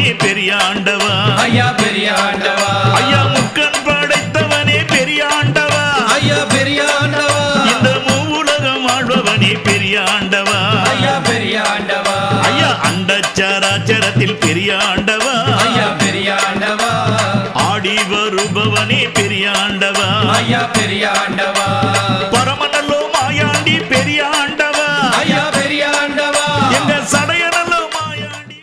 வருபவனே பெரியாண்டவா ஐயா பெரியாண்டவா ஐயா முக்கன் படைத்தவனே பெரியாண்டவா ஐயா பெரியாண்டவா இந்த மூவுலகம் ஆழ்பவனே பெரியாண்டவா ஐயா பெரியாண்டவா ஐயா அண்டச்சராச்சரத்தில் பெரியாண்டவா ஐயா பெரியாண்டவா ஆடி வருபவனே பெரியாண்டவா ஐயா பெரியாண்டவா பரமநல்லோ மாயாண்டி பெரியாண்டவா ஐயா பெரியாண்டவா எங்க சடையநல்லோ மாயாண்டி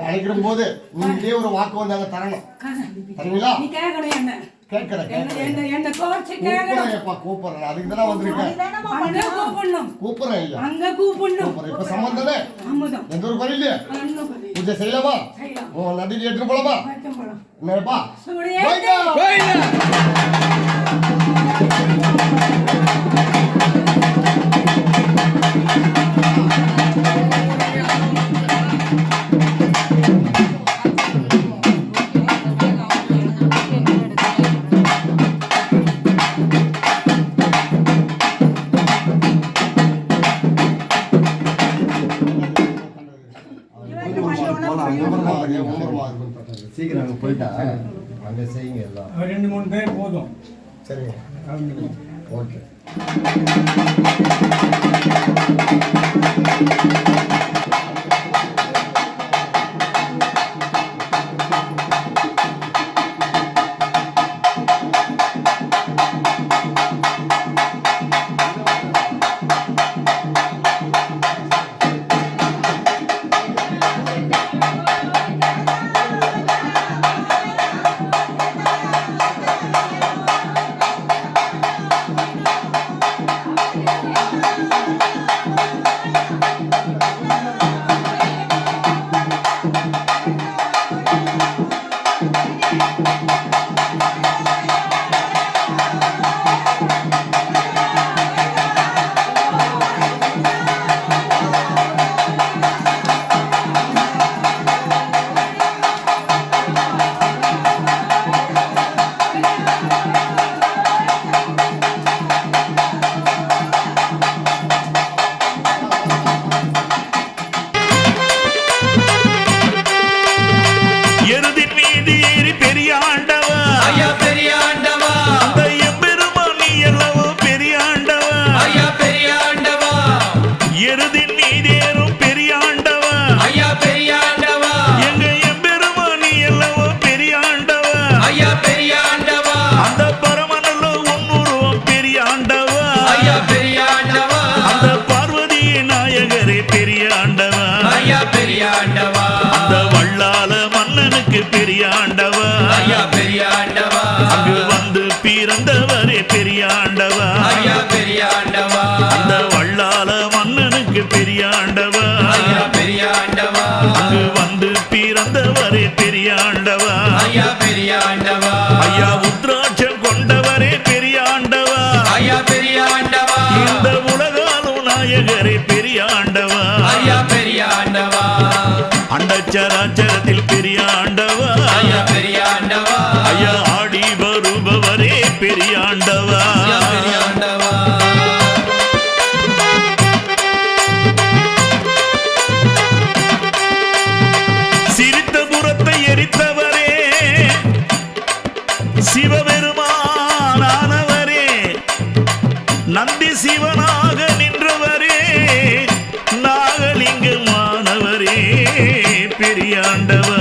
அழைக்கிற போது நீங்களே ஒரு வாக்கு வந்தாங்க தரணும். தரீங்களா? கூப்பிடுறேன், அதுக்கு தானே வந்திருக்கேன். கூப்பிடுறேன் ஐயா, இப்ப சம்பந்தம் எந்த ஒரு குறையில பூஜை செய்யலாமா? நதிக்கு எடுத்துட்டு போலாமா? என்னப்பா சீக்கிரம் அங்கே போயிட்டா அங்கே செய்யுங்க எல்லாம். 2-3 பேர் போதும். சரிங்க, ஓகே. ஐயா உத்ராட்சம் கொண்டவரே பெரிய ஆண்டவா. ஐயா பெரிய பெரியாண்டவா ஐயா பெரியாண்டவா அண்டச்சராச்சரத்தில் பெரியாண்டவா ஐயா பெரியாண்டவா ஐயா ஆடி வருபவரே பெரியாண்டவா ஐயா பெரியாண்டவா சிரித்த புறத்தை எரித்தவரே சிவபெருமானவரே நந்தி சிவனாக நின்றவரே நாகலிங்கமானவரே பெரியாண்டவா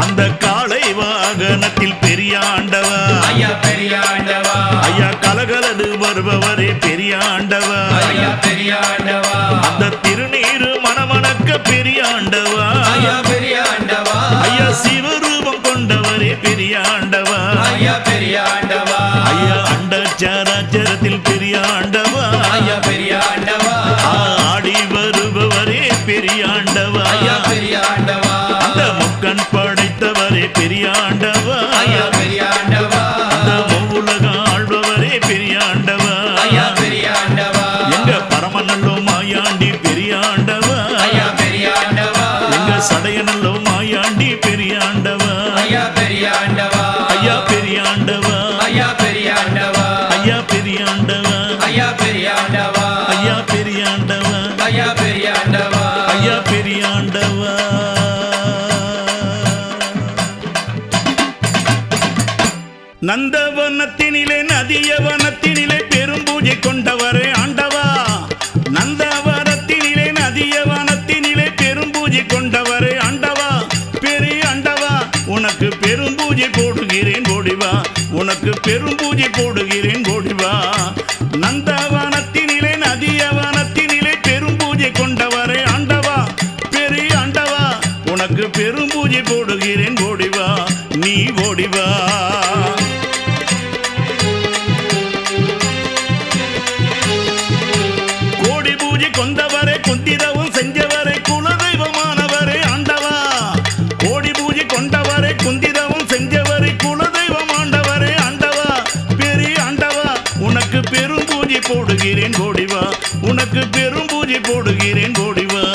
அந்த காளை வாகனத்தில் பெரியாண்டவா ஐயா பெரியாண்டவா ஐயா கலகலது வருபவரே பெரியாண்டவா ஐயா பெரியாண்டவா அந்த திருநீரு மணமணக்க பெரியாண்டவா ஐயா பெரியாண்டவா ஐயா சிவரூபம் கொண்டவரே பெரியாண்டவா ஐயா பெரியாண்டவா ஐயா அண்டச்சராச்சரத்தில் பெரியாண்டவா ஐயா பெரியாண்டவா ஆடி வருபவரே பெரியாண்டவா ஐயா பெரியாண்டவா அந்த முக்கன் படைத்தவரே பெரியாண்டவா ஐயா பெரியாண்டவா அந்த மூவுலக ஆள்பவரே பெரியாண்டவா ஐயா பெரியாண்டவா எங்க பரமநல்லோ மாயாண்டி பெரியாண்டவா ஐயா பெரியாண்டவா எங்க சடையநல்லோ மாயாண்டி பெரியாண்டவா ஐயா பெரியாண்டவா ஐயா பெரியாண்டவா ஐயா பெரியாண்டவா ஐயா பெரியாண்டவா ஐயா பெரியாண்டவா ஐயா பெரியாண்டவா ஐயா பெரியாண்டவா ஐயா பெரியாண்டவா நந்தவனத்தினிலே நதியவனத்தினிலே பெரும் பூஜை கொண்டவரே ஆண்டவா நந்தவனத்தினிலே நதியவனத்தினிலே பெரும் பூஜை கொண்டவரே ஆண்டவா பெரிய ஆண்டவா உனக்கு பெரும் பூஜை போடுகிறேன் ஓடிவா உனக்கு பெரும் பூஜை போடுகிறேன் ஓடிவா நந்தவனத்தினிலே நதியவனத்தினிலே பெரும் பூஜை கொண்டவரே ஆண்டவா பெரிய ஆண்டவா உனக்கு பெரும் பூஜை போடுகிறேன் ஓடிவா நீ ஓடிவா கோடி பூஜை கொண்டவரே குந்திரவும் செஞ்சவரே குலதெய்வமானவரே ஆண்டவா கோடி பூஜை கொண்டவரே குந்திரவும் செஞ்சவரே குலதெய்வம் ஆண்டவரே ஆண்டவா பெரிய ஆண்டவா உனக்கு பெரும் பூஜை போடுகிறேன் ஓடிவா உனக்கு பெரும் பூஜை போடுகிறேன் ஓடிவா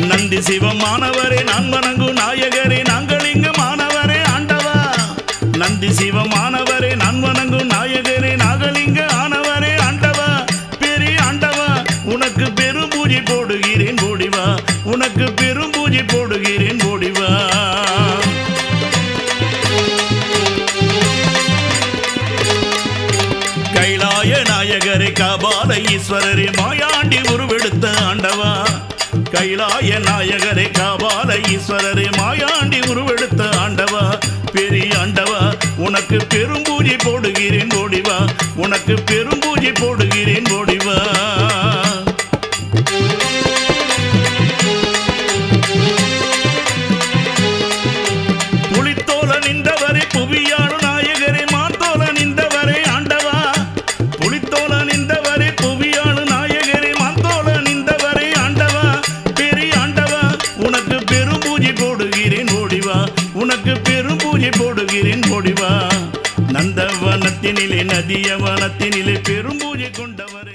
நந்தி சிவமானவரே நான் வணங்கும் நாயகரே நாங்கள் இங்கு மாணவரே ஆண்டவா நந்தி சிவமானவரே நான் வணங்கும் நாயகரே நாகலிங்க ஆனவரே ஆண்டவா பெரிய ஆண்டவா உனக்கு பெரும் பூஜை போடுகிறேன் ஓடிவா உனக்கு பெரும் பூஜை போடுகிறேன் ஓடிவா கைலாய நாயகரே காபால ஈஸ்வரரே மாயாண்டி உருவெடுத்த ஆண்டவா கைலாய நாயகரே காபால ஈஸ்வரரே மாயாண்டி உருவெடுத்த ஆண்டவா பெரிய ஆண்டவா உனக்கு பெரும் பூஜை போடுகிறேன் ஓடிவா உனக்கு பெரும் பூஜை போடுகிறேன் ஓடிவா புலித்தோல நின்றவரே புவியாடு நாயகரே மாத்தோல நின்றவரே ஆண்டவா புலித்தோல நின்றவரே புவியாடு நாயகரே மாத்தோல நின்றவரே ஆண்டவா பெரிய ஆண்டவா உனக்கு பெரும் பூஜை போடுகிறேன் ஓடிவா உனக்கு பெரும் பூஜை போடுகிறேன் ஓடிவா நந்தவனத்தினிலே நதியவனத்தினிலே பெரும் பூஜை கொண்டவரே